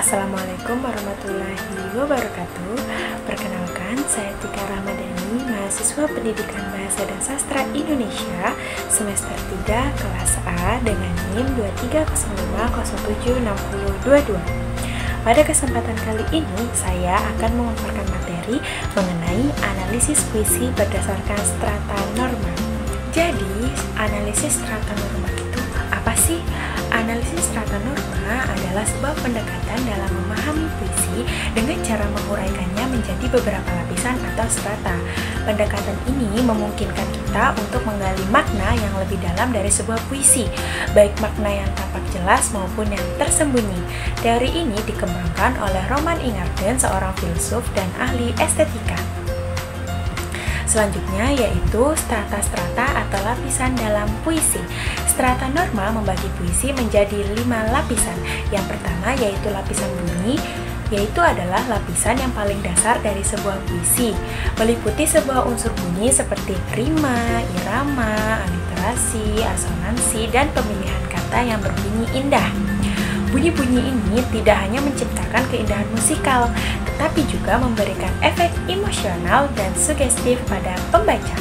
Assalamualaikum warahmatullahi wabarakatuh. Perkenalkan, saya Tika Ramadhani, mahasiswa Pendidikan Bahasa dan Sastra Indonesia semester 3 kelas A dengan NIM 2305076022. Pada kesempatan kali ini, saya akan memaparkan materi mengenai analisis puisi berdasarkan strata norma. Jadi, analisis strata norma itu apa sih? Analisis strata norma adalah sebuah pendekatan dalam memahami puisi dengan cara menguraikannya menjadi beberapa lapisan atau strata. Pendekatan ini memungkinkan kita untuk menggali makna yang lebih dalam dari sebuah puisi, baik makna yang tampak jelas maupun yang tersembunyi. Teori ini dikembangkan oleh Roman Ingarden, seorang filsuf dan ahli estetika. Selanjutnya yaitu strata-strata atau lapisan dalam puisi. Strata norma membagi puisi menjadi 5 lapisan. Yang pertama yaitu lapisan bunyi, yaitu adalah lapisan yang paling dasar dari sebuah puisi, meliputi sebuah unsur bunyi seperti rima, irama, aliterasi, asonansi, dan pemilihan kata yang berbunyi indah. Bunyi-bunyi ini tidak hanya menciptakan keindahan musikal, tetapi juga memberikan efek emosional dan sugestif pada pembaca.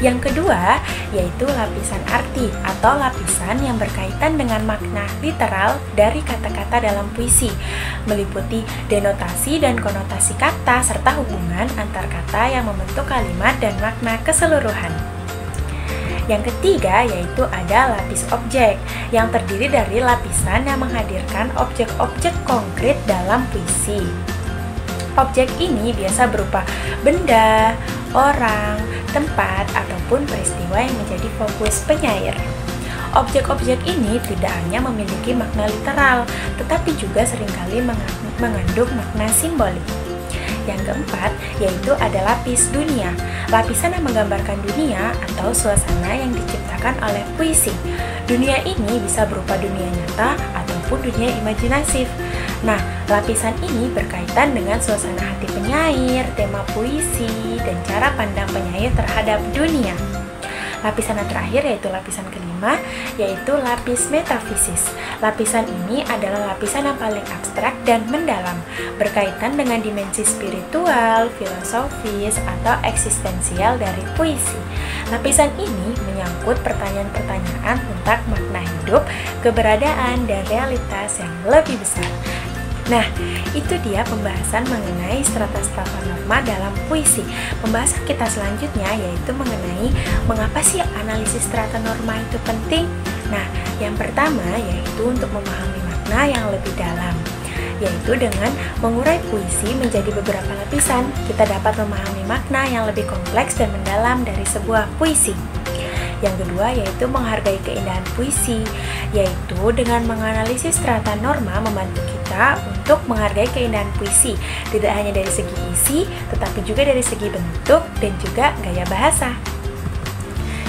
Yang kedua, yaitu lapisan arti atau lapisan yang berkaitan dengan makna literal dari kata-kata dalam puisi, meliputi denotasi dan konotasi kata serta hubungan antar kata yang membentuk kalimat dan makna keseluruhan. Yang ketiga yaitu ada lapis objek yang terdiri dari lapisan yang menghadirkan objek-objek konkret dalam puisi. Objek ini biasa berupa benda, orang, tempat, ataupun peristiwa yang menjadi fokus penyair. Objek-objek ini tidak hanya memiliki makna literal, tetapi juga seringkali mengandung makna simbolik. Yang keempat, yaitu ada lapis dunia, lapisan yang menggambarkan dunia atau suasana yang diciptakan oleh puisi. Dunia ini bisa berupa dunia nyata ataupun dunia imajinatif. Nah, lapisan ini berkaitan dengan suasana hati penyair, tema puisi, dan cara pandang penyair terhadap dunia. Lapisan yang terakhir yaitu lapisan kelima, yaitu lapis metafisis. Lapisan ini adalah lapisan yang paling abstrak dan mendalam, berkaitan dengan dimensi spiritual, filosofis, atau eksistensial dari puisi. Lapisan ini menyangkut pertanyaan-pertanyaan tentang makna hidup, keberadaan, dan realitas yang lebih besar. Nah, itu dia pembahasan mengenai strata-strata norma dalam puisi. Pembahasan kita selanjutnya yaitu mengenai mengapa sih analisis strata norma itu penting. Nah, yang pertama yaitu untuk memahami makna yang lebih dalam, yaitu dengan mengurai puisi menjadi beberapa lapisan, kita dapat memahami makna yang lebih kompleks dan mendalam dari sebuah puisi. Yang kedua yaitu menghargai keindahan puisi, yaitu dengan menganalisis strata norma membantu kita untuk menghargai keindahan puisi, tidak hanya dari segi isi, tetapi juga dari segi bentuk dan juga gaya bahasa.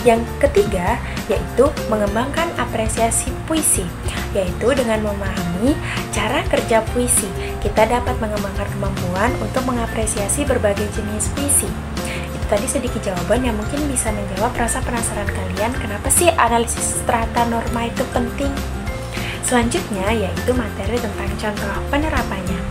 Yang ketiga yaitu mengembangkan apresiasi puisi, yaitu dengan memahami cara kerja puisi, kita dapat mengembangkan kemampuan untuk mengapresiasi berbagai jenis puisi. Tadi sedikit jawaban yang mungkin bisa menjawab rasa penasaran kalian kenapa sih analisis strata norma itu penting. Selanjutnya yaitu materi tentang contoh penerapannya.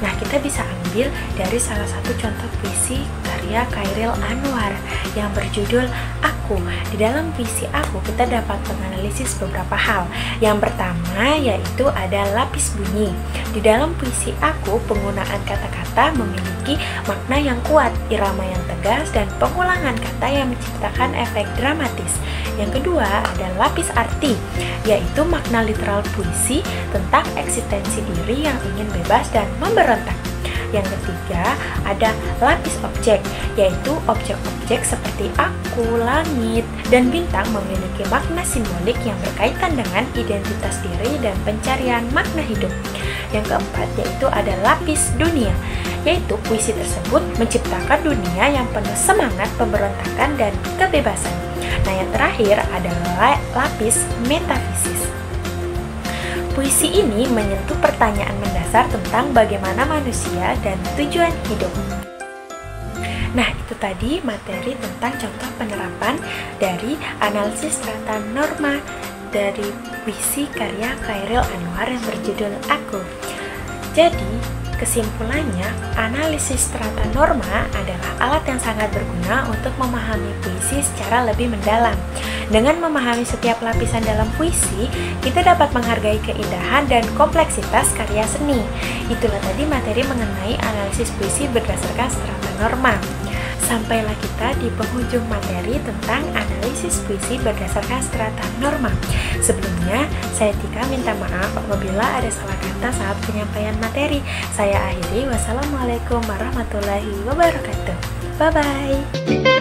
Nah, kita bisa ambil dari salah satu contoh puisi karya Chairil Anwar yang berjudul Aku. Di dalam puisi Aku kita dapat menganalisis beberapa hal. Yang pertama yaitu ada lapis bunyi. Di dalam puisi Aku, penggunaan kata-kata memiliki makna yang kuat, irama yang tegas, dan pengulangan kata yang menciptakan efek dramatis. Yang kedua ada lapis arti, yaitu makna literal puisi tentang eksistensi diri yang ingin bebas dan memberontak. Yang ketiga ada lapis objek, yaitu objek-objek seperti aku, langit, dan bintang memiliki makna simbolik yang berkaitan dengan identitas diri dan pencarian makna hidup. Yang keempat yaitu ada lapis dunia, yaitu puisi tersebut menciptakan dunia yang penuh semangat pemberontakan dan kebebasan. Nah, yang terakhir adalah lapis metafisis. Puisi ini menyentuh pertanyaan mendasar tentang bagaimana manusia dan tujuan hidup. Nah, itu tadi materi tentang contoh penerapan dari analisis strata norma dari puisi karya Chairil Anwar yang berjudul Aku. Jadi, kesimpulannya, analisis strata norma adalah alat yang sangat berguna untuk memahami puisi secara lebih mendalam. Dengan memahami setiap lapisan dalam puisi, kita dapat menghargai keindahan dan kompleksitas karya seni. Itulah tadi materi mengenai analisis puisi berdasarkan strata norma. Sampailah kita di penghujung materi tentang analisis puisi berdasarkan strata norma. Sebelumnya, saya Tika minta maaf apabila ada salah kata saat penyampaian materi. Saya akhiri, wassalamualaikum warahmatullahi wabarakatuh. Bye-bye.